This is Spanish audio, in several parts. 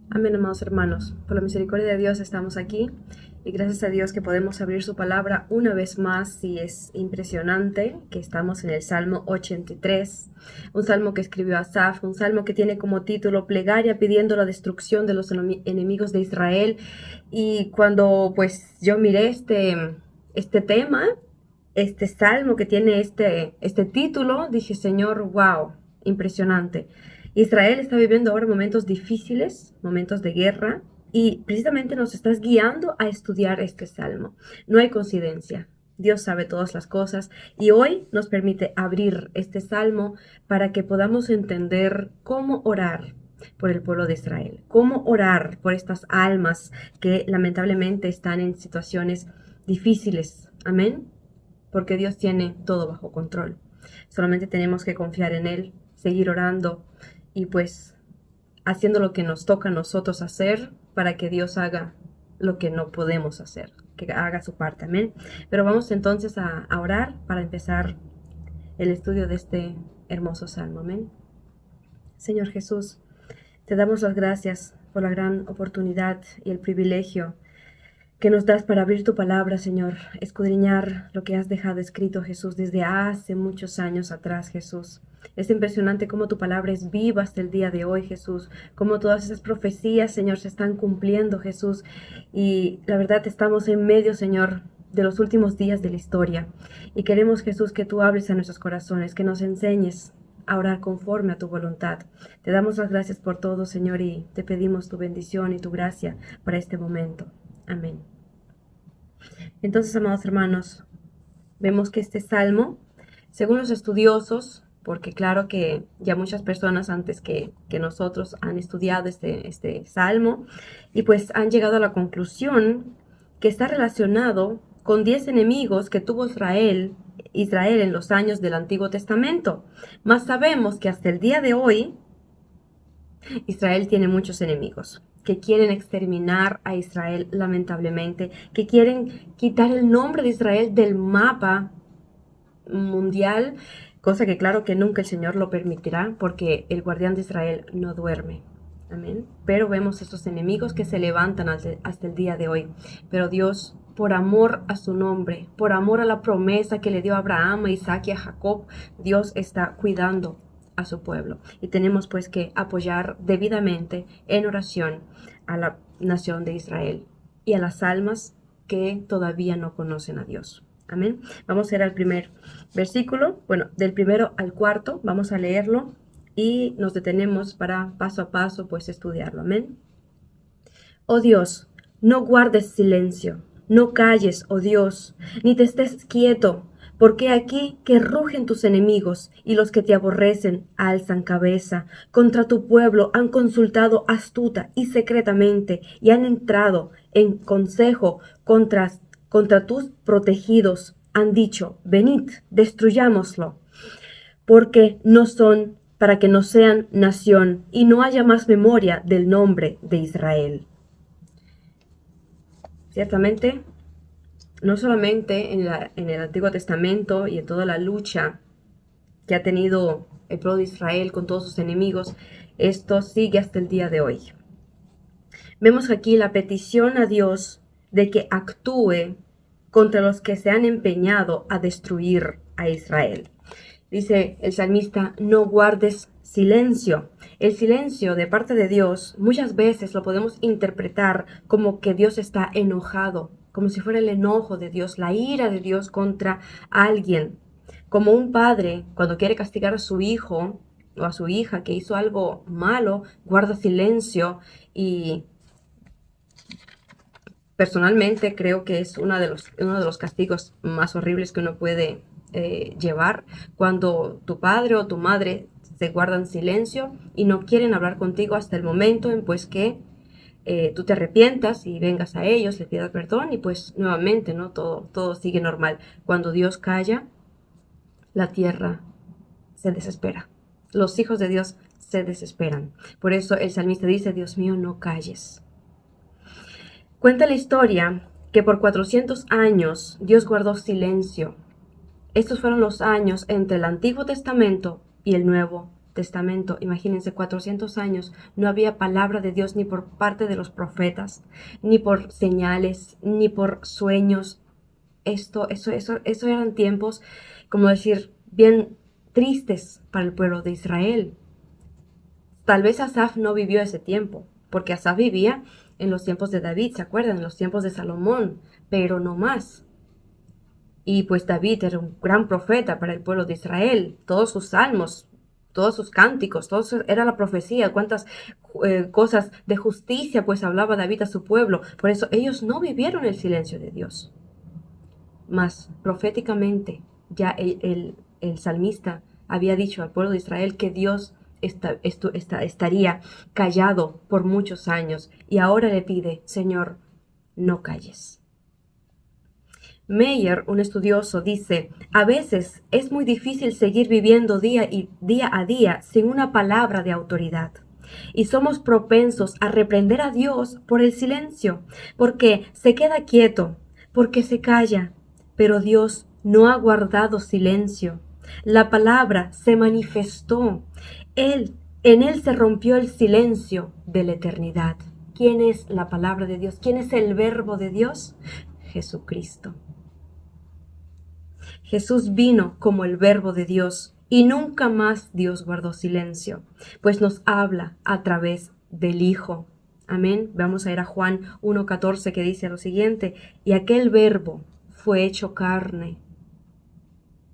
Amén, amados hermanos. Por la misericordia de Dios estamos aquí y gracias a Dios que podemos abrir su palabra una vez más y es impresionante que estamos en el Salmo 83, un salmo que escribió Asaf, un salmo que tiene como título Plegaria pidiendo la destrucción de los enemigos de Israel. Y cuando pues yo miré este tema, este salmo que tiene este título, dije, Señor, wow, impresionante. Israel está viviendo ahora momentos difíciles, momentos de guerra, y precisamente nos estás guiando a estudiar este salmo. No hay coincidencia. Dios sabe todas las cosas y hoy nos permite abrir este salmo para que podamos entender cómo orar por el pueblo de Israel, cómo orar por estas almas que lamentablemente están en situaciones difíciles. Amén. Porque Dios tiene todo bajo control. Solamente tenemos que confiar en Él, seguir orando y pues haciendo lo que nos toca a nosotros hacer para que Dios haga lo que no podemos hacer, que haga su parte, amén. Pero vamos entonces a orar para empezar el estudio de este hermoso salmo, amén. Señor Jesús, te damos las gracias por la gran oportunidad y el privilegio que nos das para abrir tu palabra, Señor, escudriñar lo que has dejado escrito, Jesús, desde hace muchos años atrás, Jesús. Es impresionante cómo tu palabra es viva hasta el día de hoy, Jesús, cómo todas esas profecías, Señor, se están cumpliendo, Jesús. Y la verdad estamos en medio, Señor, de los últimos días de la historia. Y queremos, Jesús, que tú hables a nuestros corazones, que nos enseñes a orar conforme a tu voluntad. Te damos las gracias por todo, Señor, y te pedimos tu bendición y tu gracia para este momento. Amén. Entonces, amados hermanos, vemos que este salmo, según los estudiosos, porque claro que ya muchas personas antes que nosotros han estudiado este salmo y pues han llegado a la conclusión que está relacionado con 10 enemigos que tuvo Israel en los años del Antiguo Testamento. Mas sabemos que hasta el día de hoy Israel tiene muchos enemigos que quieren exterminar a Israel lamentablemente, que quieren quitar el nombre de Israel del mapa mundial, cosa que claro que nunca el Señor lo permitirá porque el guardián de Israel no duerme. Amén. Pero vemos estos enemigos que se levantan hasta el día de hoy. Pero Dios, por amor a su nombre, por amor a la promesa que le dio a Abraham, a Isaac y a Jacob, Dios está cuidando a su pueblo. Y tenemos pues que apoyar debidamente en oración a la nación de Israel y a las almas que todavía no conocen a Dios. Amén. Vamos a ir al primer versículo, bueno, del primero al cuarto, vamos a leerlo y nos detenemos para paso a paso pues estudiarlo. Amén. Oh Dios, no guardes silencio, no calles, oh Dios, ni te estés quieto, porque aquí que rugen tus enemigos y los que te aborrecen alzan cabeza. Contra tu pueblo han consultado astuta y secretamente y han entrado en consejo contra tus protegidos. Han dicho, venid, destruyámoslo, porque no son, para que no sean nación y no haya más memoria del nombre de Israel. Ciertamente, no solamente en el Antiguo Testamento y en toda la lucha que ha tenido el pueblo de Israel con todos sus enemigos, esto sigue hasta el día de hoy. Vemos aquí la petición a Dios de que actúe contra los que se han empeñado a destruir a Israel. Dice el salmista, no guardes silencio. El silencio de parte de Dios muchas veces lo podemos interpretar como que Dios está enojado, como si fuera el enojo de Dios, la ira de Dios contra alguien. Como un padre, cuando quiere castigar a su hijo o a su hija que hizo algo malo, guarda silencio y personalmente creo que es uno de los castigos más horribles que uno puede llevar cuando tu padre o tu madre se guardan silencio y no quieren hablar contigo hasta el momento en pues que tú te arrepientas y vengas a ellos, le pidas perdón y pues nuevamente, ¿no? Todo sigue normal. Cuando Dios calla, la tierra se desespera. Los hijos de Dios se desesperan. Por eso el salmista dice, Dios mío, no calles. Cuenta la historia que por 400 años Dios guardó silencio. Estos fueron los años entre el Antiguo Testamento y el Nuevo Testamento, imagínense, 400 años, no había palabra de Dios ni por parte de los profetas, ni por señales, ni por sueños. Eso eran tiempos, como decir, bien tristes para el pueblo de Israel. Tal vez Asaf no vivió ese tiempo, porque Asaf vivía en los tiempos de David, ¿se acuerdan? En los tiempos de Salomón, pero no más. Y pues David era un gran profeta para el pueblo de Israel. Todos sus salmos, todos sus cánticos, todo eso era la profecía. Cuántas cosas de justicia pues hablaba David a su pueblo. Por eso ellos no vivieron el silencio de Dios. Mas proféticamente ya el salmista había dicho al pueblo de Israel que Dios estaría callado por muchos años. Y ahora le pide, Señor, no calles. Meyer, un estudioso, dice, a veces es muy difícil seguir viviendo día a día sin una palabra de autoridad. Y somos propensos a reprender a Dios por el silencio, porque se queda quieto, porque se calla. Pero Dios no ha guardado silencio. La palabra se manifestó. En Él se rompió el silencio de la eternidad. ¿Quién es la palabra de Dios? ¿Quién es el verbo de Dios? Jesucristo. Jesús vino como el verbo de Dios y nunca más Dios guardó silencio, pues nos habla a través del Hijo. Amén. Vamos a ir a Juan 1:14 que dice lo siguiente, y aquel verbo fue hecho carne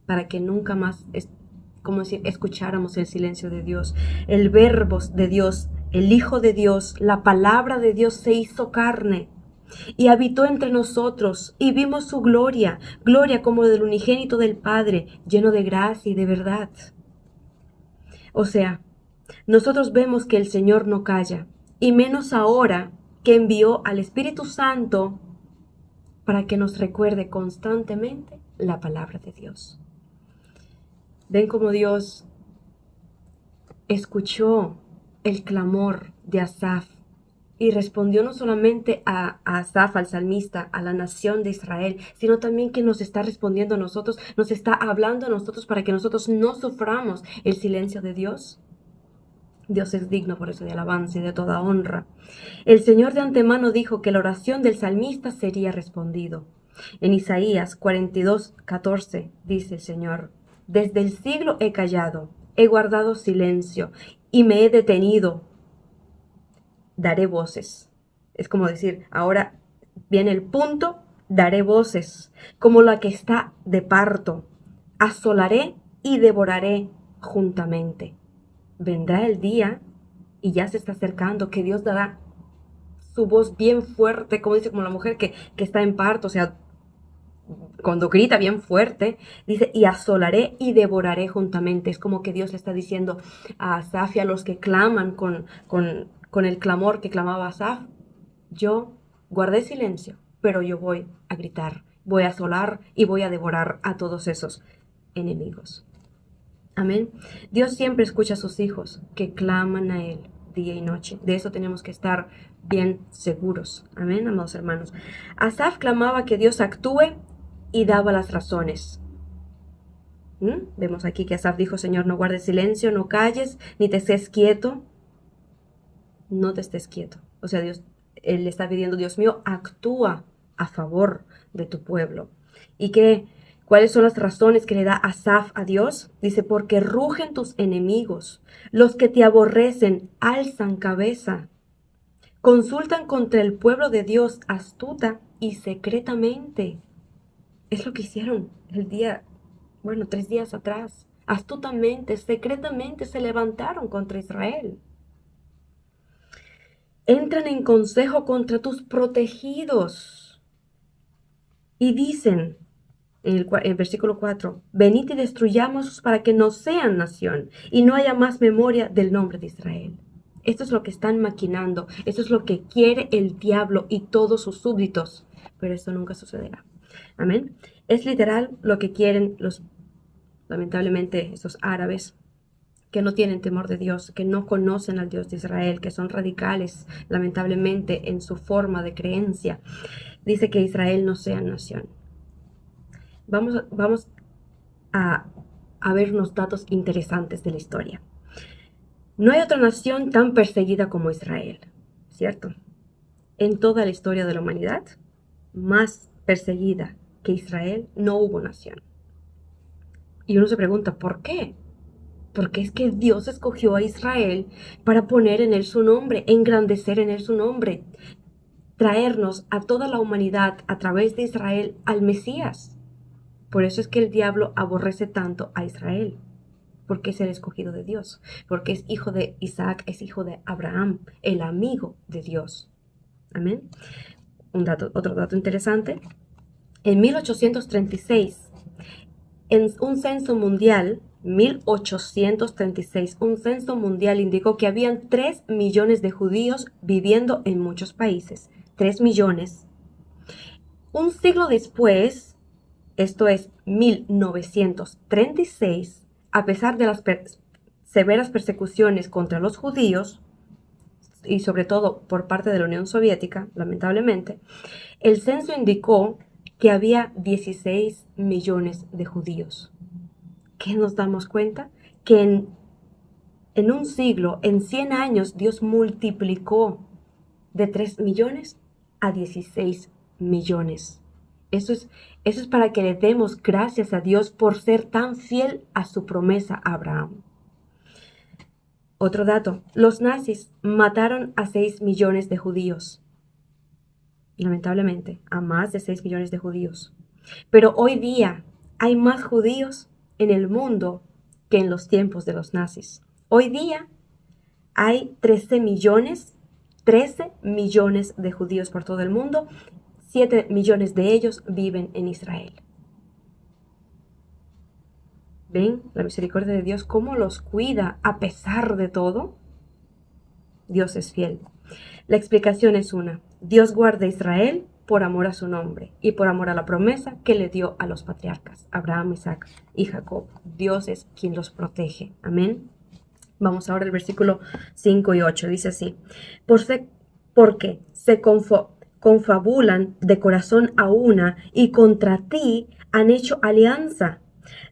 para que nunca más, como si escucháramos el silencio de Dios. El verbo de Dios, el Hijo de Dios, la palabra de Dios se hizo carne y habitó entre nosotros, y vimos su gloria, gloria como del unigénito del Padre, lleno de gracia y de verdad. O sea, nosotros vemos que el Señor no calla, y menos ahora que envió al Espíritu Santo para que nos recuerde constantemente la palabra de Dios. Ven cómo Dios escuchó el clamor de Asaf, y respondió no solamente a Asaf, al salmista, a la nación de Israel, sino también que nos está respondiendo a nosotros, nos está hablando a nosotros para que nosotros no suframos el silencio de Dios. Dios es digno por eso de alabanza y de toda honra. El Señor de antemano dijo que la oración del salmista sería respondido. En Isaías 42:14 dice el Señor, desde el siglo he callado, he guardado silencio y me he detenido. Daré voces. Es como decir, ahora viene el punto, daré voces, como la que está de parto. Asolaré y devoraré juntamente. Vendrá el día, y ya se está acercando, que Dios dará su voz bien fuerte, como dice, como la mujer que está en parto, o sea, cuando grita bien fuerte, dice, y asolaré y devoraré juntamente. Es como que Dios le está diciendo a Asaf y a los que claman con el clamor que clamaba Asaf, yo guardé silencio, pero yo voy a gritar, voy a asolar y voy a devorar a todos esos enemigos. Amén. Dios siempre escucha a sus hijos que claman a Él día y noche. De eso tenemos que estar bien seguros. Amén, amados hermanos. Asaf clamaba que Dios actúe y daba las razones. Vemos aquí que Asaf dijo, Señor, no guardes silencio, no calles, ni te estés quieto. No te estés quieto. O sea, Él le está pidiendo, Dios mío, actúa a favor de tu pueblo. ¿Y cuáles son las razones que le da Asaf a Dios? Dice, porque rugen tus enemigos, los que te aborrecen alzan cabeza. Consultan contra el pueblo de Dios astuta y secretamente. Es lo que hicieron 3 días atrás. Astutamente, secretamente se levantaron contra Israel. Entran en consejo contra tus protegidos y dicen, en el versículo 4, venid y destruyámoslos para que no sean nación y no haya más memoria del nombre de Israel. Esto es lo que están maquinando, esto es lo que quiere el diablo y todos sus súbditos, pero esto nunca sucederá. Amén. Es literal lo que quieren lamentablemente, esos árabes que no tienen temor de Dios, que no conocen al Dios de Israel, que son radicales, lamentablemente, en su forma de creencia. Dice que Israel no sea nación. Vamos a ver unos datos interesantes de la historia. No hay otra nación tan perseguida como Israel, ¿cierto? En toda la historia de la humanidad, más perseguida que Israel, no hubo nación. Y uno se pregunta, ¿por qué? Porque es que Dios escogió a Israel para poner en él su nombre, engrandecer en él su nombre, traernos a toda la humanidad a través de Israel al Mesías. Por eso es que el diablo aborrece tanto a Israel, porque es el escogido de Dios, porque es hijo de Isaac, es hijo de Abraham, el amigo de Dios. Amén. Otro dato interesante. En 1836, en un censo mundial, 1836, un censo mundial indicó que habían 3 millones de judíos viviendo en muchos países. 3 millones. Un siglo después, esto es 1936, a pesar de las severas persecuciones contra los judíos, y sobre todo por parte de la Unión Soviética, lamentablemente, el censo indicó que había 16 millones de judíos. ¿Qué nos damos cuenta? Que en un siglo, en 100 años, Dios multiplicó de 3 millones a 16 millones. Eso es para que le demos gracias a Dios por ser tan fiel a su promesa a Abraham. Otro dato, los nazis mataron a 6 millones de judíos. Lamentablemente, a más de 6 millones de judíos. Pero hoy día hay más judíos en el mundo que en los tiempos de los nazis. Hoy día hay 13 millones de judíos por todo el mundo. 7 millones de ellos viven en Israel. ¿Ven la misericordia de Dios cómo los cuida a pesar de todo? Dios es fiel. La explicación es una. Dios guarda a Israel por amor a su nombre y por amor a la promesa que le dio a los patriarcas, Abraham, Isaac y Jacob. Dios es quien los protege. Amén. Vamos ahora al versículo 5 y 8. Dice así. Porque se confabulan de corazón a una y contra ti han hecho alianza.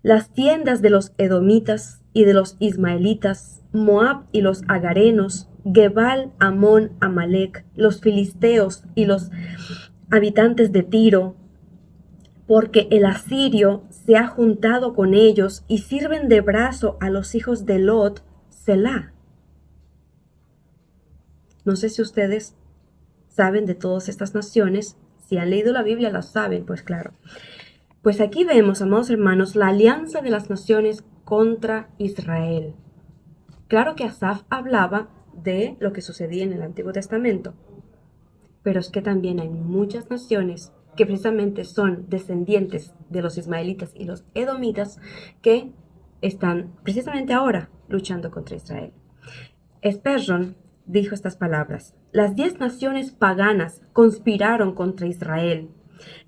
Las tiendas de los edomitas y de los ismaelitas, Moab y los agarenos, Gebal, Amón, Amalek, los filisteos y los habitantes de Tiro, porque el asirio se ha juntado con ellos y sirven de brazo a los hijos de Lot, Selah. No sé si ustedes saben de todas estas naciones. Si han leído la Biblia, las saben, pues claro. Pues aquí vemos, amados hermanos, la alianza de las naciones contra Israel. Claro que Asaf hablaba de lo que sucedía en el Antiguo Testamento, pero es que también hay muchas naciones que precisamente son descendientes de los ismaelitas y los edomitas que están precisamente ahora luchando contra Israel. Spurgeon dijo estas palabras: las 10 naciones paganas conspiraron contra Israel,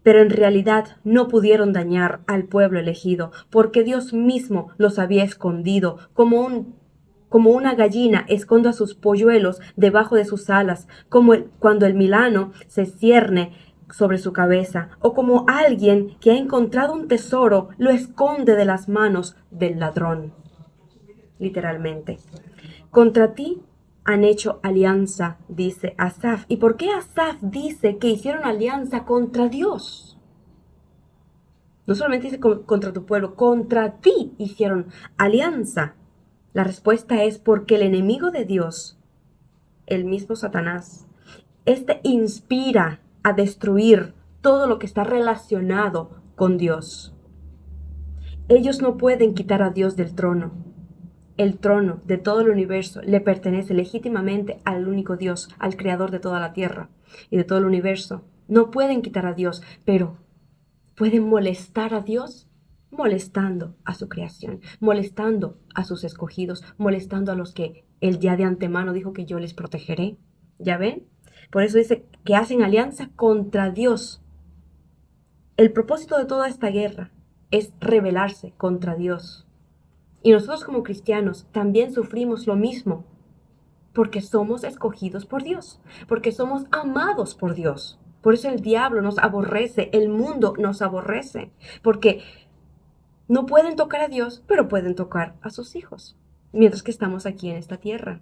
pero en realidad no pudieron dañar al pueblo elegido, porque Dios mismo los había escondido, como una gallina esconde a sus polluelos debajo de sus alas, cuando el milano se cierne sobre su cabeza, o como alguien que ha encontrado un tesoro lo esconde de las manos del ladrón. Literalmente. Contra ti han hecho alianza, dice Asaf. ¿Y por qué Asaf dice que hicieron alianza contra Dios? No solamente dice contra tu pueblo, contra ti hicieron alianza. La respuesta es porque el enemigo de Dios, el mismo Satanás, inspira a destruir todo lo que está relacionado con Dios. Ellos no pueden quitar a Dios del trono. El trono de todo el universo le pertenece legítimamente al único Dios, al creador de toda la tierra y de todo el universo. No pueden quitar a Dios, pero ¿pueden molestar a Dios? Molestando a su creación, molestando a sus escogidos, molestando a los que Él ya de antemano dijo que yo les protegeré. ¿Ya ven? Por eso dice que hacen alianza contra Dios. El propósito de toda esta guerra es rebelarse contra Dios. Y nosotros como cristianos también sufrimos lo mismo, porque somos escogidos por Dios, porque somos amados por Dios. Por eso el diablo nos aborrece, el mundo nos aborrece, porque no pueden tocar a Dios, pero pueden tocar a sus hijos. mientras que estamos aquí en esta tierra.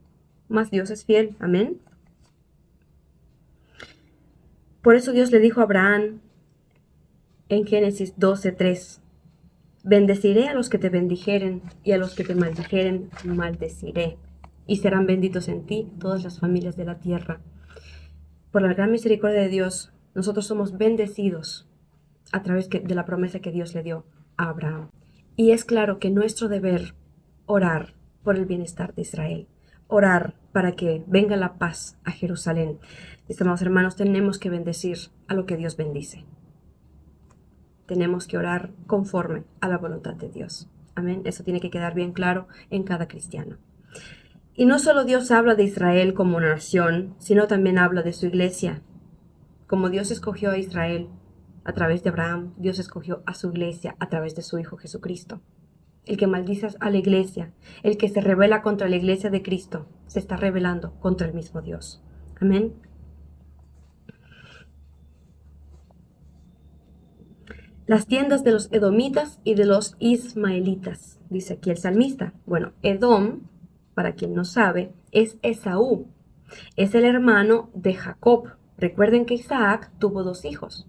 Mas Dios es fiel. Amén. Por eso Dios le dijo a Abraham en Génesis 12:3, bendeciré a los que te bendijeren y a los que te maldijeren maldeciré. Y serán benditos en ti todas las familias de la tierra. Por la gran misericordia de Dios, nosotros somos bendecidos a través de la promesa que Dios le dio a Abraham. Y es claro que nuestro deber orar por el bienestar de Israel, orar para que venga la paz a Jerusalén. Estimados hermanos, tenemos que bendecir a lo que Dios bendice. Tenemos que orar conforme a la voluntad de Dios. Amén. Eso tiene que quedar bien claro en cada cristiano. Y no solo Dios habla de Israel como una nación, sino también habla de su iglesia. Como Dios escogió a Israel a través de Abraham, Dios escogió a su iglesia a través de su Hijo Jesucristo. El que maldice a la iglesia, el que se rebela contra la iglesia de Cristo, se está rebelando contra el mismo Dios. Amén. Las tiendas de los edomitas y de los ismaelitas, dice aquí el salmista. Bueno, Edom, para quien no sabe, es Esaú. Es el hermano de Jacob. Recuerden que Isaac tuvo 2 hijos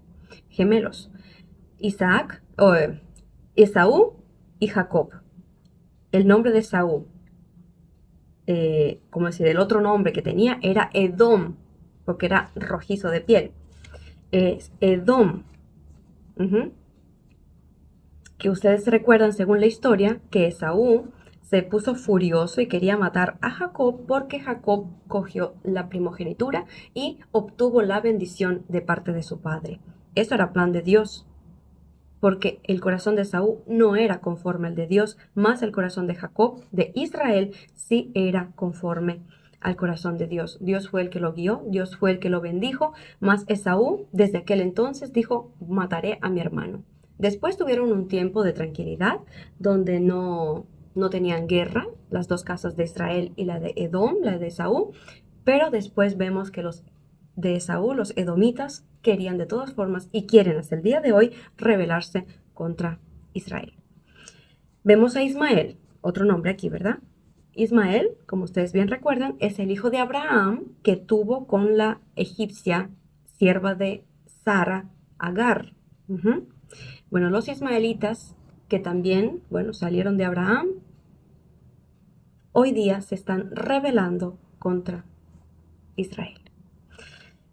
gemelos. Esaú y Jacob. El nombre de Esaú, como decir, el otro nombre que tenía era Edom, porque era rojizo de piel. Es Edom. Que ustedes recuerdan, según la historia, que Esaú se puso furioso y quería matar a Jacob porque Jacob cogió la primogenitura y obtuvo la bendición de parte de su padre. Eso era plan de Dios, porque el corazón de Esaú no era conforme al de Dios, más el corazón de Jacob, de Israel, sí era conforme al corazón de Dios. Dios fue el que lo guió, Dios fue el que lo bendijo, más Esaú desde aquel entonces dijo, mataré a mi hermano. Después tuvieron un tiempo de tranquilidad donde no tenían guerra, las 2 casas de Israel y la de Edom, la de Esaú, pero después vemos que los de Esaú, los edomitas, querían de todas formas y quieren hasta el día de hoy rebelarse contra Israel. Vemos a Ismael, otro nombre aquí, ¿verdad? Ismael, como ustedes bien recuerdan, es el hijo de Abraham que tuvo con la egipcia, sierva de Sara, Agar. Bueno, los ismaelitas, que también, salieron de Abraham, hoy día se están rebelando contra Israel,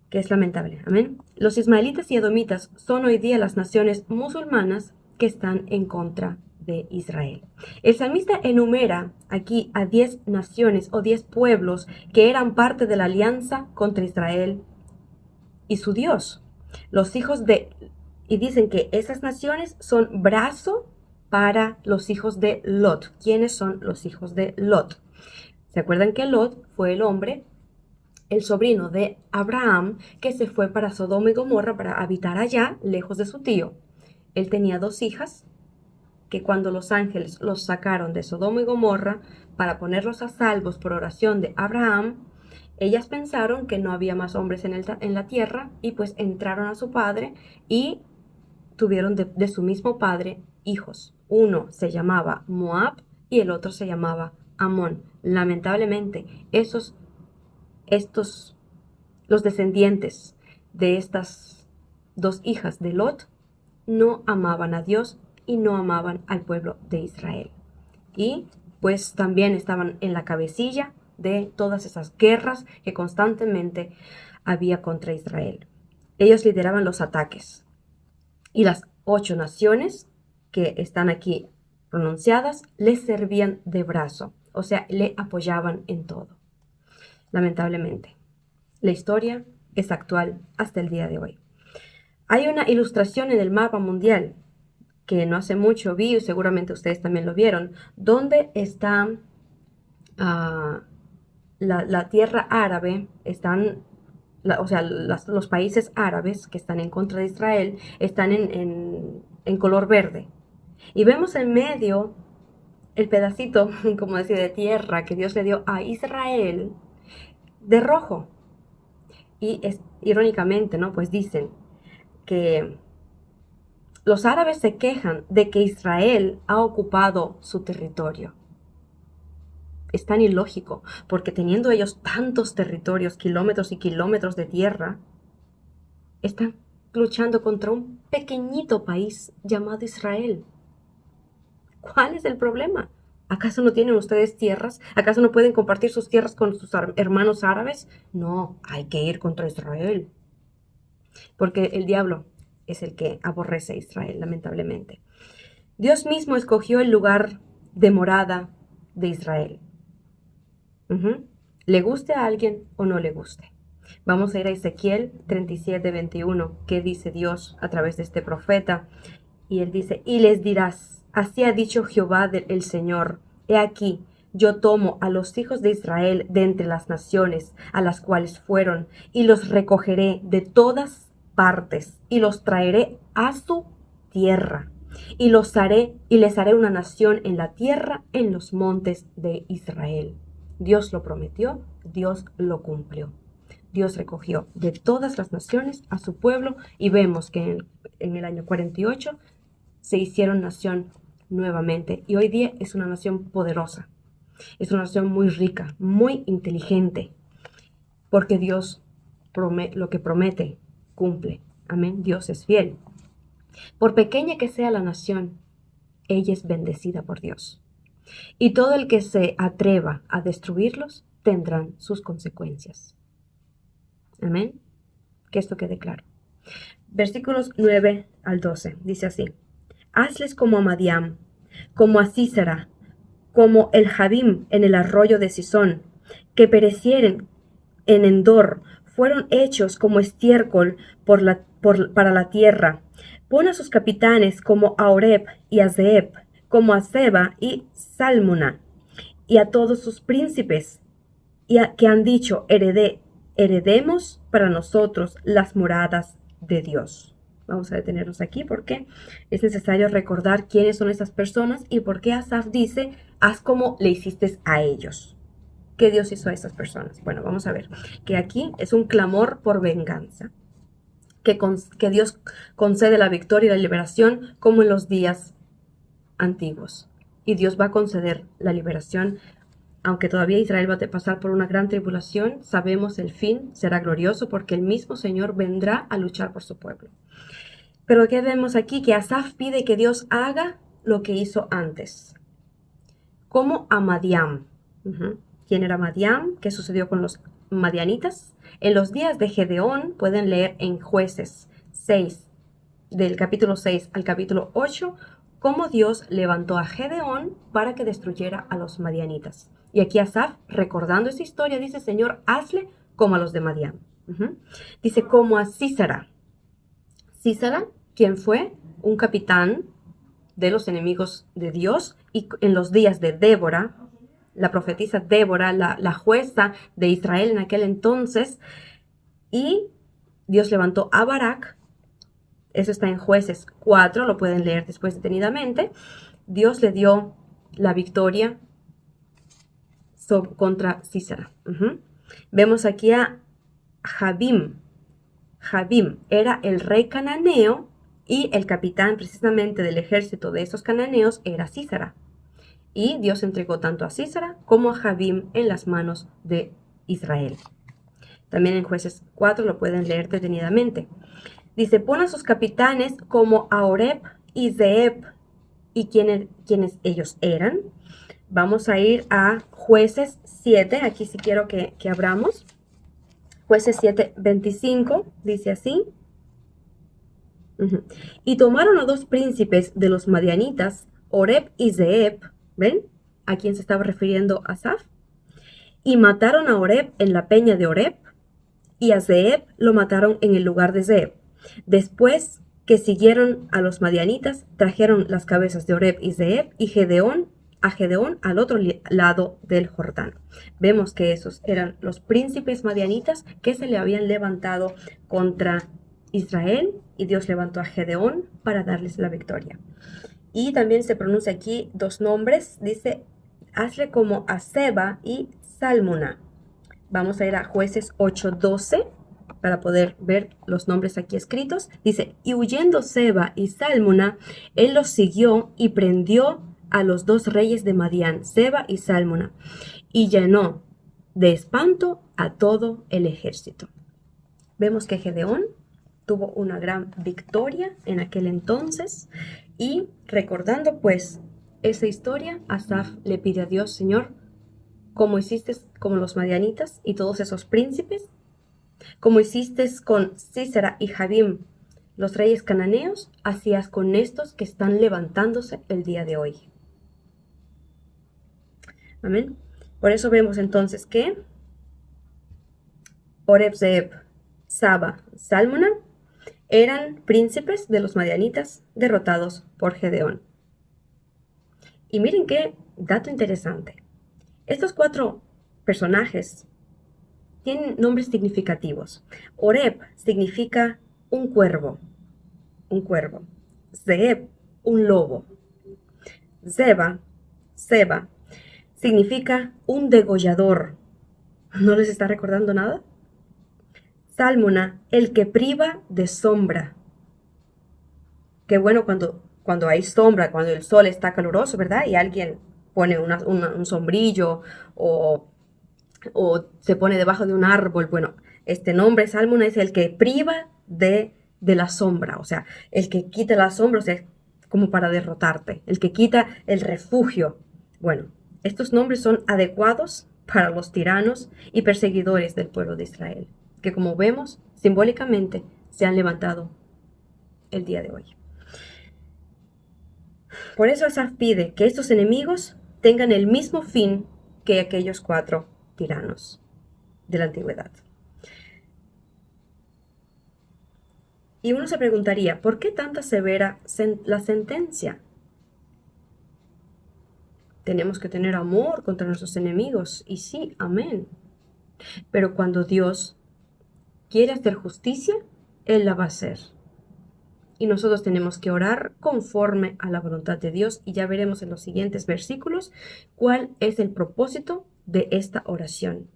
que es lamentable. Amén. Los ismaelitas y edomitas son hoy día las naciones musulmanas que están en contra de Israel. El salmista enumera aquí a 10 naciones o 10 pueblos que eran parte de la alianza contra Israel y su Dios. Y dicen que esas naciones son brazo para los hijos de Lot. ¿Quiénes son los hijos de Lot? ¿Se acuerdan que Lot fue el sobrino de Abraham, que se fue para Sodoma y Gomorra para habitar allá, lejos de su tío? Él tenía 2 hijas, que cuando los ángeles los sacaron de Sodoma y Gomorra para ponerlos a salvos por oración de Abraham, ellas pensaron que no había más hombres en la tierra y pues entraron a su padre y tuvieron de su mismo padre hijos. Uno se llamaba Moab y el otro se llamaba Amón. Lamentablemente, los descendientes de estas 2 hijas de Lot no amaban a Dios y no amaban al pueblo de Israel. Y pues también estaban en la cabecilla de todas esas guerras que constantemente había contra Israel. Ellos lideraban los ataques. Y las 8 naciones que están aquí pronunciadas les servían de brazo, o sea, le apoyaban en todo. Lamentablemente, la historia es actual hasta el día de hoy. Hay una ilustración en el mapa mundial que no hace mucho vi, y seguramente ustedes también lo vieron, donde está la tierra árabe, los países árabes que están en contra de Israel están en color verde. Y vemos en medio el pedacito, como decir, de tierra que Dios le dio a Israel de rojo. Y irónicamente, ¿no? Pues dicen que los árabes se quejan de que Israel ha ocupado su territorio. Es tan ilógico, porque teniendo ellos tantos territorios, kilómetros y kilómetros de tierra, están luchando contra un pequeñito país llamado Israel. ¿Cuál es el problema? ¿Acaso no tienen ustedes tierras? ¿Acaso no pueden compartir sus tierras con sus hermanos árabes? No, hay que ir contra Israel. Porque el diablo es el que aborrece a Israel, lamentablemente. Dios mismo escogió el lugar de morada de Israel. ¿Le guste a alguien o no le guste? Vamos a ir a Ezequiel 37:21, que dice Dios a través de este profeta. Y él dice, y les dirás, así ha dicho Jehová el Señor, he aquí, yo tomo a los hijos de Israel de entre las naciones a las cuales fueron, y los recogeré de todas partes, y los traeré a su tierra, y les haré una nación en la tierra, en los montes de Israel. Dios lo prometió, Dios lo cumplió. Dios recogió de todas las naciones a su pueblo y vemos que en el año 48 se hicieron nación nuevamente y hoy día es una nación poderosa. Es una nación muy rica, muy inteligente, porque Dios lo que promete, cumple. Amén, Dios es fiel. Por pequeña que sea la nación, ella es bendecida por Dios. Y todo el que se atreva a destruirlos tendrán sus consecuencias. Amén. Que esto quede claro. Versículos 9 al 12. Dice así. Hazles como a Madián, como a Sísara, como el Jabim en el arroyo de Sisón, que perecieren en Endor, fueron hechos como estiércol para la tierra. Pon a sus capitanes como a Oreb y a Zeeb, como a Seba y Salmuna, y a todos sus príncipes, que han dicho, heredemos para nosotros las moradas de Dios. Vamos a detenernos aquí porque es necesario recordar quiénes son estas personas y por qué Asaf dice, haz como le hiciste a ellos. ¿Qué Dios hizo a estas personas? Bueno, vamos a ver que aquí es un clamor por venganza, que Dios concede la victoria y la liberación como en los días antiguos. Y Dios va a conceder la liberación. Aunque todavía Israel va a pasar por una gran tribulación, sabemos el fin será glorioso porque el mismo Señor vendrá a luchar por su pueblo. Pero ¿qué vemos aquí? Que Asaf pide que Dios haga lo que hizo antes. Como a Madián. ¿Quién era Madián? ¿Qué sucedió con los madianitas? En los días de Gedeón, pueden leer en Jueces 6, del capítulo 6 al capítulo 8, cómo Dios levantó a Gedeón para que destruyera a los madianitas. Y aquí Asaf, recordando esa historia, dice, Señor, hazle como a los de Madián. Dice, como a Sísara. Sísara, quien fue un capitán de los enemigos de Dios, y en los días de Débora, la profetisa Débora, la jueza de Israel en aquel entonces, y Dios levantó a Barak. Eso está en Jueces 4, lo pueden leer después detenidamente. Dios le dio la victoria contra Sísara. Vemos aquí a Jabim. Jabim era el rey cananeo y el capitán precisamente del ejército de esos cananeos era Sísara. Y Dios entregó tanto a Sísara como a Jabim en las manos de Israel. También en Jueces 4 lo pueden leer detenidamente. Dice, pon a sus capitanes como a Oreb y Zeeb. ¿Y quiénes ellos eran? Vamos a ir a Jueces 7. Aquí sí quiero que abramos. Jueces 7:25. Dice así. Y tomaron a dos príncipes de los madianitas, Oreb y Zeeb. ¿Ven? ¿A quién se estaba refiriendo Asaf? Y mataron a Oreb en la peña de Oreb. Y a Zeeb lo mataron en el lugar de Zeeb. Después que siguieron a los madianitas, trajeron las cabezas de Oreb y Zeeb y a Gedeón al otro lado del Jordán. Vemos que esos eran los príncipes madianitas que se le habían levantado contra Israel y Dios levantó a Gedeón para darles la victoria. Y también se pronuncia aquí dos nombres, dice, hazle como a Seba y Salmuna. Vamos a ir a Jueces 8:12 para poder ver los nombres aquí escritos. Dice, y huyendo Seba y Salmuna, él los siguió y prendió a los dos reyes de Madián, Seba y Salmuna. y llenó de espanto a todo el ejército. Vemos que Gedeón tuvo una gran victoria en aquel entonces y recordando pues esa historia, Asaf le pide a Dios: Señor, como hiciste con los madianitas y todos esos príncipes, como hiciste con Sísera y Jabim, los reyes cananeos, así haz con estos que están levantándose el día de hoy. Amén. Por eso vemos entonces que Oreb, Zeeb, Saba, Sálmona eran príncipes de los madianitas derrotados por Gedeón. Y miren qué dato interesante. Estos 4 personajes tienen nombres significativos. Oreb significa un cuervo. Zeeb, un lobo. Seba significa un degollador. ¿No les está recordando nada? Sálmona, el que priva de sombra. Qué bueno cuando hay sombra, cuando el sol está caluroso, ¿verdad? Y alguien pone un sombrillo o se pone debajo de un árbol. Bueno, este nombre, Sálmona, es el que priva de la sombra, o sea, el que quita la sombra, o sea, como para derrotarte, el que quita el refugio. Bueno, estos nombres son adecuados para los tiranos y perseguidores del pueblo de Israel, que como vemos, simbólicamente se han levantado el día de hoy. Por eso Asaf pide que estos enemigos tengan el mismo fin que aquellos 4 tiranos de la antigüedad. Y uno se preguntaría, ¿por qué tanta severa la sentencia? Tenemos que tener amor contra nuestros enemigos, y sí, amén. Pero cuando Dios quiere hacer justicia, Él la va a hacer. Y nosotros tenemos que orar conforme a la voluntad de Dios, y ya veremos en los siguientes versículos cuál es el propósito de esta oración.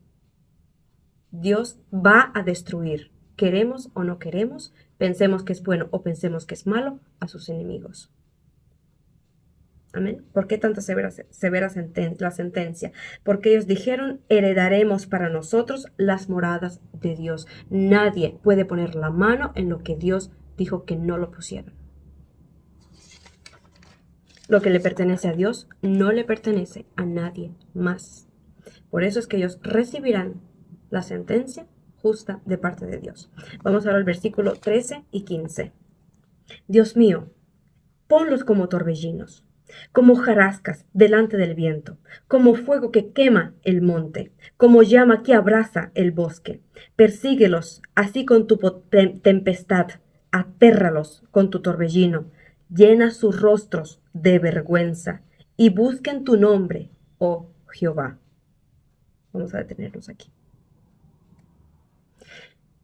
Dios va a destruir, queremos o no queremos, pensemos que es bueno o pensemos que es malo, a sus enemigos. Amén. ¿Por qué tanta severa la sentencia? Porque ellos dijeron: heredaremos para nosotros las moradas de Dios. Nadie puede poner la mano en lo que Dios dijo que no lo pusieran. Lo que le pertenece a Dios no le pertenece a nadie más. Por eso es que ellos recibirán la sentencia justa de parte de Dios. Vamos ahora al versículo 13 y 15. Dios mío, ponlos como torbellinos, como hojarascas delante del viento, como fuego que quema el monte, como llama que abraza el bosque. Persíguelos así con tu tempestad, atérralos con tu torbellino, llena sus rostros de vergüenza y busquen tu nombre, oh Jehová. Vamos a detenernos aquí.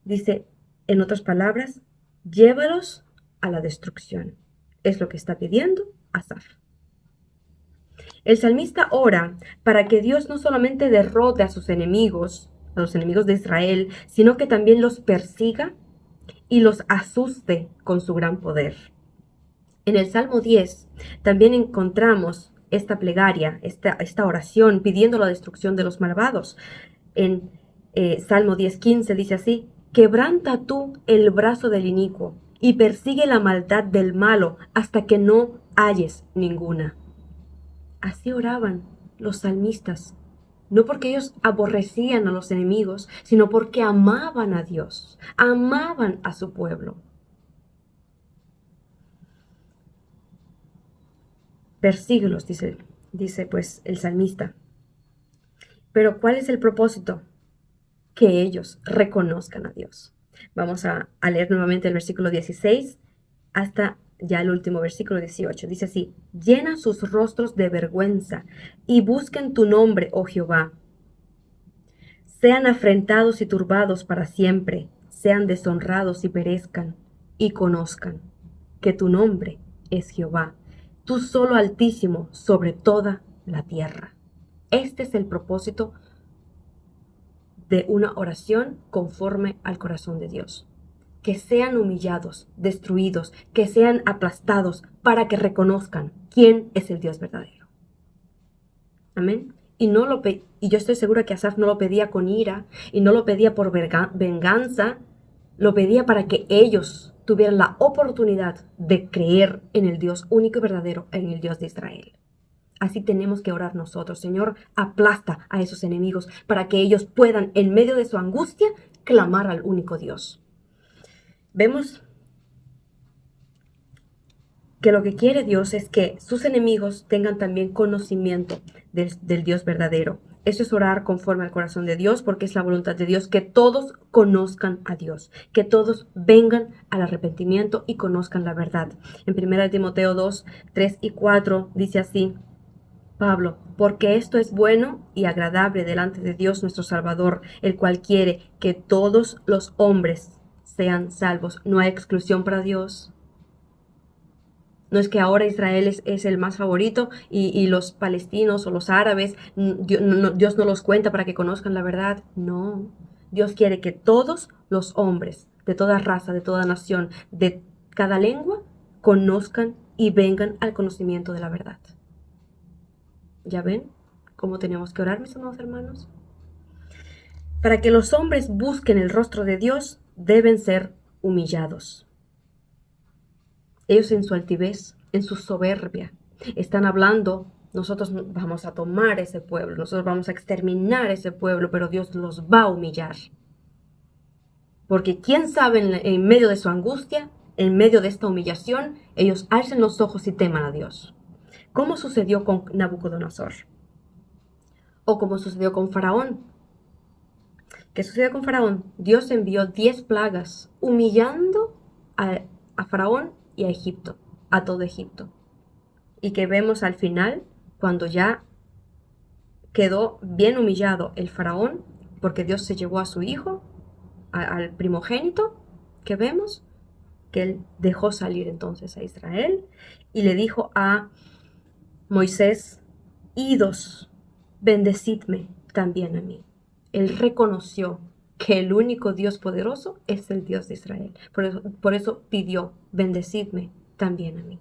Dice, en otras palabras, llévalos a la destrucción. Es lo que está pidiendo Asaf. El salmista ora para que Dios no solamente derrote a sus enemigos, a los enemigos de Israel, sino que también los persiga y los asuste con su gran poder. En el Salmo 10 también encontramos esta plegaria, esta oración pidiendo la destrucción de los malvados. En Salmo 10:15 dice así: quebranta tú el brazo del inicuo y persigue la maldad del malo hasta que no halles ninguna. Así oraban los salmistas, no porque ellos aborrecían a los enemigos, sino porque amaban a Dios, amaban a su pueblo. Persíguelos, dice pues el salmista. Pero ¿cuál es el propósito? Que ellos reconozcan a Dios. Vamos a leer nuevamente el versículo 16 hasta ya el último versículo 18. Dice así: llena sus rostros de vergüenza y busquen tu nombre, oh Jehová. Sean afrentados y turbados para siempre, sean deshonrados y perezcan, y conozcan que tu nombre es Jehová, tú solo Altísimo sobre toda la tierra. Este es el propósito de una oración conforme al corazón de Dios. Que sean humillados, destruidos, que sean aplastados para que reconozcan quién es el Dios verdadero. Amén. y yo estoy segura que Asaf no lo pedía con ira y no lo pedía por venganza, lo pedía para que ellos tuvieran la oportunidad de creer en el Dios único y verdadero, en el Dios de Israel. Así tenemos que orar nosotros. Señor, aplasta a esos enemigos para que ellos puedan, en medio de su angustia, clamar al único Dios. Vemos que lo que quiere Dios es que sus enemigos tengan también conocimiento del Dios verdadero. Eso es orar conforme al corazón de Dios, porque es la voluntad de Dios que todos conozcan a Dios, que todos vengan al arrepentimiento y conozcan la verdad. En 1 Timoteo 2, 3 y 4 dice así, Pablo, porque esto es bueno y agradable delante de Dios nuestro Salvador, el cual quiere que todos los hombres sean salvos. No hay exclusión para Dios. No es que ahora Israel es el más favorito y los palestinos o los árabes, Dios no los cuenta para que conozcan la verdad. No, Dios quiere que todos los hombres de toda raza, de toda nación, de cada lengua, conozcan y vengan al conocimiento de la verdad. ¿Ya ven cómo tenemos que orar, mis amados hermanos? Para que los hombres busquen el rostro de Dios, deben ser humillados. Ellos en su altivez, en su soberbia, están hablando, nosotros vamos a tomar ese pueblo, nosotros vamos a exterminar ese pueblo, pero Dios los va a humillar. Porque quién sabe en medio de su angustia, en medio de esta humillación, ellos alcen los ojos y teman a Dios. ¿Cómo sucedió con Nabucodonosor? O como sucedió con Faraón. ¿Qué sucedió con Faraón? Dios envió 10 plagas, humillando a Faraón y a Egipto, a todo Egipto. Y que vemos al final, cuando ya quedó bien humillado el Faraón, porque Dios se llevó a su hijo, al primogénito, que vemos que él dejó salir entonces a Israel y le dijo a Moisés, idos, bendecidme también a mí. Él reconoció que el único Dios poderoso es el Dios de Israel. Por eso pidió, bendecidme también a mí.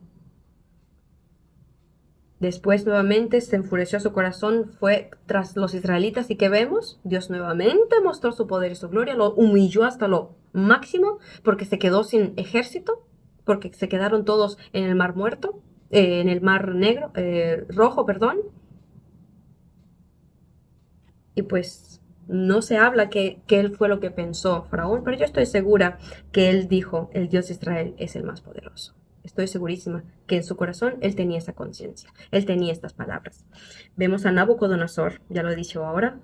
Después nuevamente se enfureció su corazón, fue tras los israelitas y ¿qué vemos? Dios nuevamente mostró su poder y su gloria, lo humilló hasta lo máximo porque se quedó sin ejército, porque se quedaron todos en el mar muerto, en el mar negro, rojo, perdón. Y pues no se habla que él fue lo que pensó Faraón, pero yo estoy segura que él dijo, el Dios de Israel es el más poderoso. Estoy segurísima que en su corazón él tenía esa conciencia, él tenía estas palabras. Vemos a Nabucodonosor, ya lo he dicho ahora,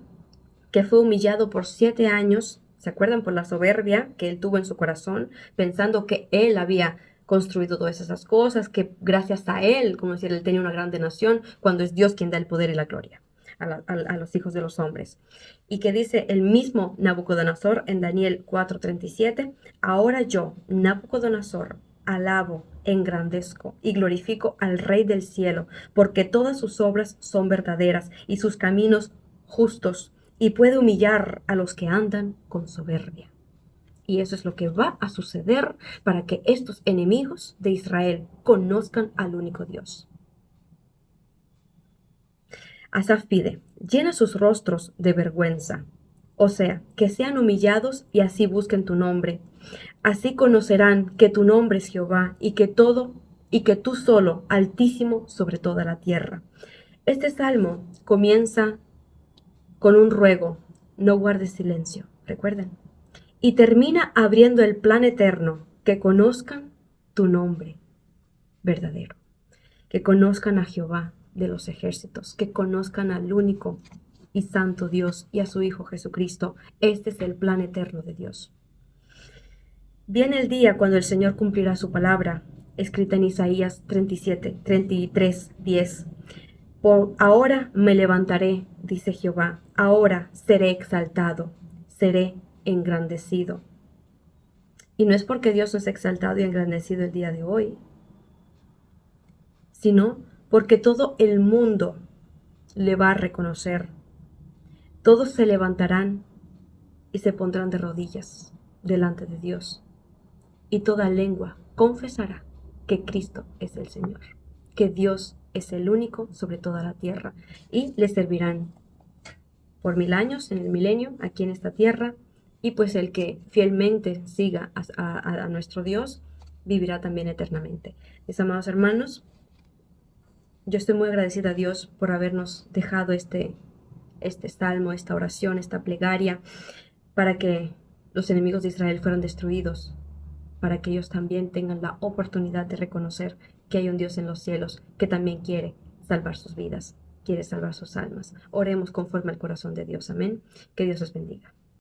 que fue humillado por 7 años, ¿se acuerdan? Por la soberbia que él tuvo en su corazón, pensando que él había construido todas esas cosas, que gracias a él, como decir, él tenía una grande nación, cuando es Dios quien da el poder y la gloria a los hijos de los hombres. Y que dice el mismo Nabucodonosor en Daniel 4:37, ahora yo, Nabucodonosor, alabo, engrandezco y glorifico al Rey del cielo, porque todas sus obras son verdaderas y sus caminos justos, y puede humillar a los que andan con soberbia. Y eso es lo que va a suceder para que estos enemigos de Israel conozcan al único Dios. Asaf pide, llena sus rostros de vergüenza, o sea, que sean humillados y así busquen tu nombre. Así conocerán que tu nombre es Jehová y que tú solo, altísimo sobre toda la tierra. Este salmo comienza con un ruego, no guardes silencio, recuerden, y termina abriendo el plan eterno, que conozcan tu nombre verdadero, que conozcan a Jehová de los ejércitos, que conozcan al único y santo Dios y a su Hijo Jesucristo. Este es el plan eterno de Dios. Viene el día cuando el Señor cumplirá su palabra, escrita en Isaías 33:10. Por ahora me levantaré, dice Jehová, ahora seré exaltado, seré engrandecido. Y no es porque Dios no es exaltado y engrandecido el día de hoy, sino porque todo el mundo le va a reconocer. Todos se levantarán y se pondrán de rodillas delante de Dios. Y toda lengua confesará que Cristo es el Señor, que Dios es el único sobre toda la tierra, y le servirán por 1000 años en el milenio aquí en esta tierra, y pues el que fielmente siga a nuestro Dios vivirá también eternamente. Mis amados hermanos, yo estoy muy agradecida a Dios por habernos dejado este salmo, esta oración, esta plegaria, para que los enemigos de Israel fueran destruidos, para que ellos también tengan la oportunidad de reconocer que hay un Dios en los cielos que también quiere salvar sus vidas, quiere salvar sus almas. Oremos conforme al corazón de Dios. Amén. Que Dios os bendiga.